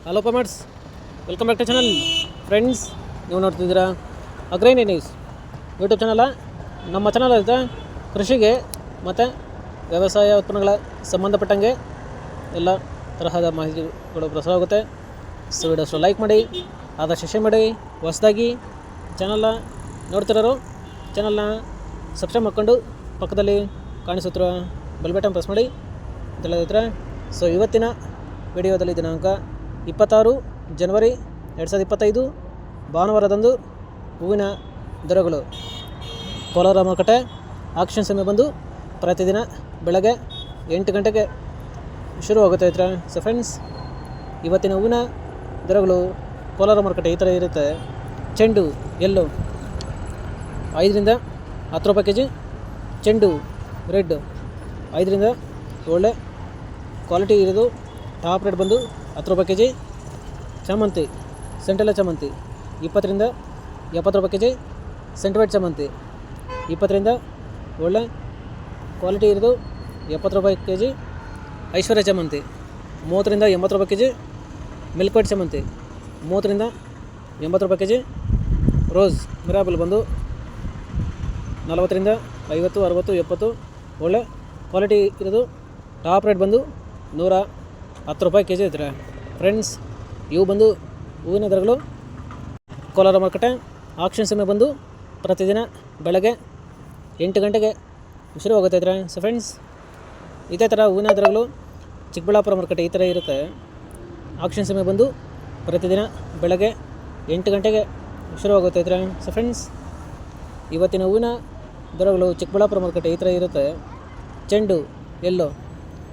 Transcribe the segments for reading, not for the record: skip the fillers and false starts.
Hello comments, welcome back to channel. Friends, ನೀವು ನೋಡ್ತಿದ್ದೀರಾ ಅಗ್ರೈನಿ ನ್ಯೂಸ್ ಯೂಟ್ಯೂಬ್ ಚಾನಲ. ನಮ್ಮ ಚಾನಲ್ ಐತೆ ಕೃಷಿಗೆ ಮತ್ತು ವ್ಯವಸಾಯ ಉತ್ಪನ್ನಗಳ ಸಂಬಂಧಪಟ್ಟಂಗೆ ಎಲ್ಲ ತರಹದ ಮಾಹಿತಿಗಳು ಪ್ರಸಾರ ಆಗುತ್ತೆ. ಸೊ ವಿಡಿಯೋಸ್ನ ಲೈಕ್ ಮಾಡಿ, ಆದಷ್ಟು ಶೇರ್ ಮಾಡಿ. ಹೊಸದಾಗಿ ಚಾನಲ್ನ ನೋಡ್ತಿರೋರು ಚಾನಲ್ನ ಸಬ್ಸ್ಕ್ರೈಬ್ ಮಾಡ್ಕೊಂಡು ಪಕ್ಕದಲ್ಲಿ ಕಾಣಿಸುತ್ತಿರುವ ಬೆಲ್ ಬಟನ್ ಪ್ರೆಸ್ ಮಾಡಿ ಅಂತ ಹೇಳಿದ್ರೆ. ಸೊ ಇವತ್ತಿನ ವಿಡಿಯೋದಲ್ಲಿ ದಿನಾಂಕ 26 ಜನವರಿ 2025 ಭಾನುವಾರದಂದು ಹೂವಿನ ದರಗಳು ಕೋಲಾರ ಮಾರುಕಟ್ಟೆ ಆಕ್ಷನ್ ಸಮಯ ಬಂದು ಪ್ರತಿದಿನ ಬೆಳಗ್ಗೆ 8 ಗಂಟೆಗೆ ಶುರುವಾಗುತ್ತೆ ಐತ್ರ. ಸೊ ಫ್ರೆಂಡ್ಸ್, ಇವತ್ತಿನ ಹೂವಿನ ದರಗಳು ಕೋಲಾರ ಮಾರುಕಟ್ಟೆ ಈ ಥರ ಇರುತ್ತೆ. ಚೆಂಡು ಎಲ್ಲೋ 5 ರಿಂದ 10 ರೂಪಾಯಿ kg, ಚೆಂಡು ರೆಡ್ 5 ರಿಂದ ಒಳ್ಳೆ ಕ್ವಾಲಿಟಿ ಇರೋದು ಟಾಪ್ ರೇಟ್ ಬಂದು 10 ರೂಪಾಯಿ kg. ಚಾಮಂತಿ ಸೆಂಟೆಲ್ಲ ಚಾಮಂತಿ 20 ರಿಂದ 70 ರೂಪಾಯಿ kg. ಸೆಂಟಿವೈಟ್ ಚಾಮಂತಿ 20 ರಿಂದ ಒಳ್ಳೆ ಕ್ವಾಲಿಟಿ ಇರೋದು 70 ರೂಪಾಯಿ kg. ಐಶ್ವರ್ಯ ಚಾಮಂತಿ 30 ರಿಂದ 80 ರೂಪಾಯಿ kg. ಮಿಲ್ಕ್ ವೈಟ್ ಚಾಮಂತಿ 30 ರಿಂದ 80 ರೂಪಾಯಿ kg. ರೋಸ್ ಮಿರಾಬಲ್ ಬಂದು 40 ರಿಂದ 50, 60, 70 ಒಳ್ಳೆ ಕ್ವಾಲಿಟಿ ಇರೋದು ಟಾಪ್ ರೇಟ್ ಬಂದು 110 ರೂಪಾಯಿ kg ಇದ್ರೆ. ಫ್ರೆಂಡ್ಸ್, ಇವು ಬಂದು ಹೂವಿನ ದರಗಳು ಕೋಲಾರ ಮಾರುಕಟ್ಟೆ ಆಕ್ಷನ್ ಸಮಯ ಬಂದು ಪ್ರತಿದಿನ ಬೆಳಗ್ಗೆ 8 ಗಂಟೆಗೆ ಶುರುವಾಗುತ್ತೆ ಇದ್ರೆ. ಸೊ ಫ್ರೆಂಡ್ಸ್, ಇದೇ ಥರ ಹೂವಿನ ದರಗಳು ಚಿಕ್ಕಬಳ್ಳಾಪುರ ಮಾರುಕಟ್ಟೆ ಈ ಥರ ಇರುತ್ತೆ. ಆಕ್ಷನ್ ಸಮಯ ಬಂದು ಪ್ರತಿದಿನ ಬೆಳಗ್ಗೆ 8 ಗಂಟೆಗೆ ಶುರುವಾಗುತ್ತೆ ಇದ್ರೆ. ಸೊ ಫ್ರೆಂಡ್ಸ್, ಇವತ್ತಿನ ಹೂವಿನ ದರಗಳು ಚಿಕ್ಕಬಳ್ಳಾಪುರ ಮಾರುಕಟ್ಟೆ ಈ ಥರ ಇರುತ್ತೆ. ಚೆಂಡು ಎಲ್ಲೋ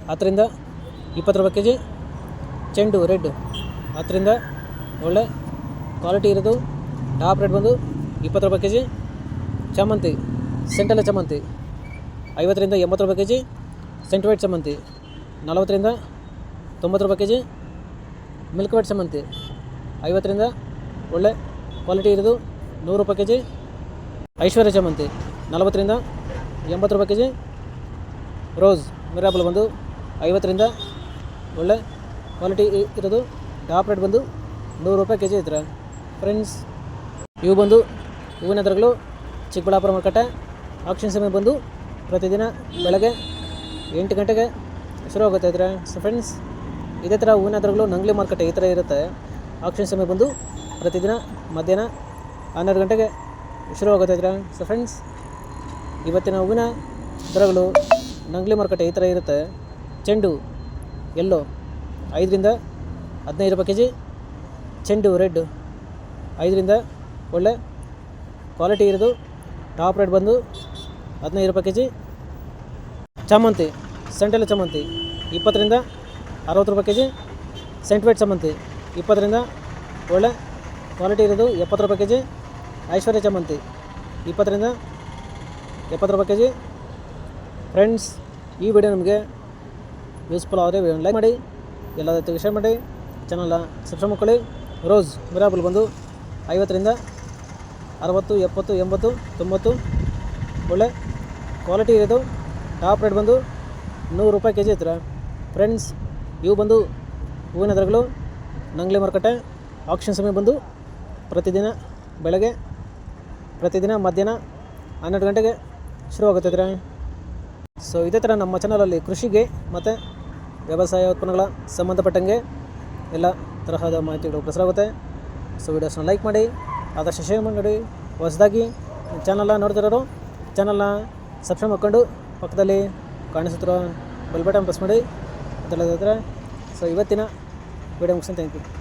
10 ರಿಂದ 20 ರೂಪಾಯಿ kg. ಚೆಂಡು ರೆಡ್ 10 ರಿಂದ ಒಳ್ಳೆ ಕ್ವಾಲಿಟಿ ಇರೋದು ಟಾಪ್ ರೇಟ್ ಬಂದು 20 ರೂಪಾಯಿ kg. ಚಾಮಂತಿ ಸೆಂಟೆಲ್ಲ ಚಾಮಂತಿ 50 ರಿಂದ 80 ರೂಪಾಯಿ kg. ಸೆಂಟಿವೈಟ್ ಚಾಮಂತಿ 40 ರಿಂದ 90 ರೂಪಾಯಿ kg. ಮಿಲ್ಕ್ ವೈಟ್ ಚಾಮಂತಿ 50 ರಿಂದ ಒಳ್ಳೆ ಕ್ವಾಲಿಟಿ ಇರೋದು 100 ರೂಪಾಯಿ kg. ಐಶ್ವರ್ಯ ಚಾಮಂತಿ 40 ರಿಂದ 80 ರೂಪಾಯಿ kg. ರೋಸ್ ಮಿರಾಬಲ್ ಬಂದು 50 ರಿಂದ ಒಳ್ಳೆ ಕ್ವಾಲಿಟಿ ಇರೋದು ಟಾಪ್ ರೇಟ್ ಬಂದು 100 ರೂಪಾಯಿ kg ಇದ್ರೆ. ಫ್ರೆಂಡ್ಸ್, ಇವು ಬಂದು ಹೂವಿನ ದರಗಳು ಚಿಕ್ಕಬಳ್ಳಾಪುರ ಮಾರುಕಟ್ಟೆ ಆಕ್ಷನ್ ಸಮಯ ಬಂದು ಪ್ರತಿದಿನ ಬೆಳಗ್ಗೆ 8 ಗಂಟೆಗೆ ಶುರುವಾಗುತ್ತೆ ಇದ್ರೆ. ಸೊ ಫ್ರೆಂಡ್ಸ್, ಇದೇ ಥರ ಹೂವಿನ ದರಗಳು ನಂಗ್ಲಿ ಮಾರುಕಟ್ಟೆ ಈ ಥರ ಇರುತ್ತೆ. ಆಕ್ಷನ್ ಸಮಯ ಬಂದು ಪ್ರತಿದಿನ ಮಧ್ಯಾಹ್ನ 12 ಗಂಟೆಗೆ ಶುರುವಾಗುತ್ತೆ ಇದ್ರೆ. ಸೊ ಫ್ರೆಂಡ್ಸ್, ಇವತ್ತಿನ ಹೂವಿನ ದರಗಳು ನಂಗ್ಲಿ ಮಾರುಕಟ್ಟೆ ಈ ಥರ ಇರುತ್ತೆ. ಚೆಂಡು ಎಲ್ಲೋ 5 ರಿಂದ 15 ರೂಪಾಯಿ kg. ಚೆಂಡು ರೆಡ್ 5 ರಿಂದ ಒಳ್ಳೆ ಕ್ವಾಲಿಟಿ ಇರೋದು ಟಾಪ್ ರೇಟ್ ಬಂದು 15 ರೂಪಾಯಿ kg. ಚಾಮಂತಿ ಸೆಂಟೆಲ್ಲ ಚಾಮಂತಿ 20 ರಿಂದ 60 ರೂಪಾಯಿ kg. ಸೆಂಟಿವೈಟ್ ಚಾಮಂತಿ 20 ರಿಂದ ಒಳ್ಳೆ ಕ್ವಾಲಿಟಿ ಇರೋದು 70 ರೂಪಾಯಿ kg. ಐಶ್ವರ್ಯ ಚಾಮಂತಿ 20 ರಿಂದ 70 ರೂಪಾಯಿ kg. ಫ್ರೆಂಡ್ಸ್, ಈ ವಿಡಿಯೋ ನಮಗೆ ಯೂಸ್ಫುಲ್ ಆದರೆ ವಿಡಿಯೋ ಲೈಕ್ ಮಾಡಿ, ಎಲ್ಲ ಜೊತೆಗೆ ಶೇರ್ ಮಾಡಿ, ಚಾನಲ್ನ ಸಬ್ಸ್ಕ್ರೈಬ್ ಮಾಡ್ಕೊಳ್ಳಿ. ರೋಸ್ ಮಿರಾಬಲ್ ಬಂದು 50 ರಿಂದ 60, 70, 80, 90 ಒಳ್ಳೆ ಕ್ವಾಲಿಟಿ ಇರೋದು ಟಾಪ್ ರೇಟ್ ಬಂದು 100 ರೂಪಾಯಿ kg ಇದ್ರೆ. ಫ್ರೆಂಡ್ಸ್, ಇವು ಬಂದು ಹೂವಿನ ದರಗಳು ನಂಗ್ಲಿ ಮಾರುಕಟ್ಟೆ ಆಕ್ಷನ್ ಸಮಯ ಬಂದು ಪ್ರತಿದಿನ ಬೆಳಗ್ಗೆ ಪ್ರತಿದಿನ ಮಧ್ಯಾಹ್ನ 12 ಗಂಟೆಗೆ ಶುರುವಾಗುತ್ತಿದ್ರೆ. ಸೊ ಇದೇ ಥರ ನಮ್ಮ ಚಾನಲಲ್ಲಿ ಕೃಷಿಗೆ ಮತ್ತು ವ್ಯವಸಾಯ ಉತ್ಪನ್ನಗಳ ಸಂಬಂಧಪಟ್ಟಂಗೆ ಎಲ್ಲ ತರಹದ ಮಾಹಿತಿಗಳು ಪ್ರಸಾರ ಆಗುತ್ತೆ. ಸೊ ವಿಡಿಯೋಸ್ನ ಲೈಕ್ ಮಾಡಿ, ಆದಷ್ಟು ಶೇರ್ ಮಾಡಿ. ಹೊಸದಾಗಿ ಚಾನಲ್ನ ನೋಡ್ತಿರೋರು ಚಾನಲ್ನ ಸಬ್ಸ್ಕ್ರೈಬ್ ಮಾಡ್ಕೊಂಡು ಪಕ್ಕದಲ್ಲಿ ಕಾಣಿಸುತ್ತಿರೋ ಬೆಲ್ ಬಟನ್ ಪ್ರೆಸ್ ಮಾಡಿ ಅಂತ ಹೇಳಿದ್ರೆ. ಸೊ ಇವತ್ತಿನ ವಿಡಿಯೋ ಮುಗಿಸ್ತೀನಿ. Thank you.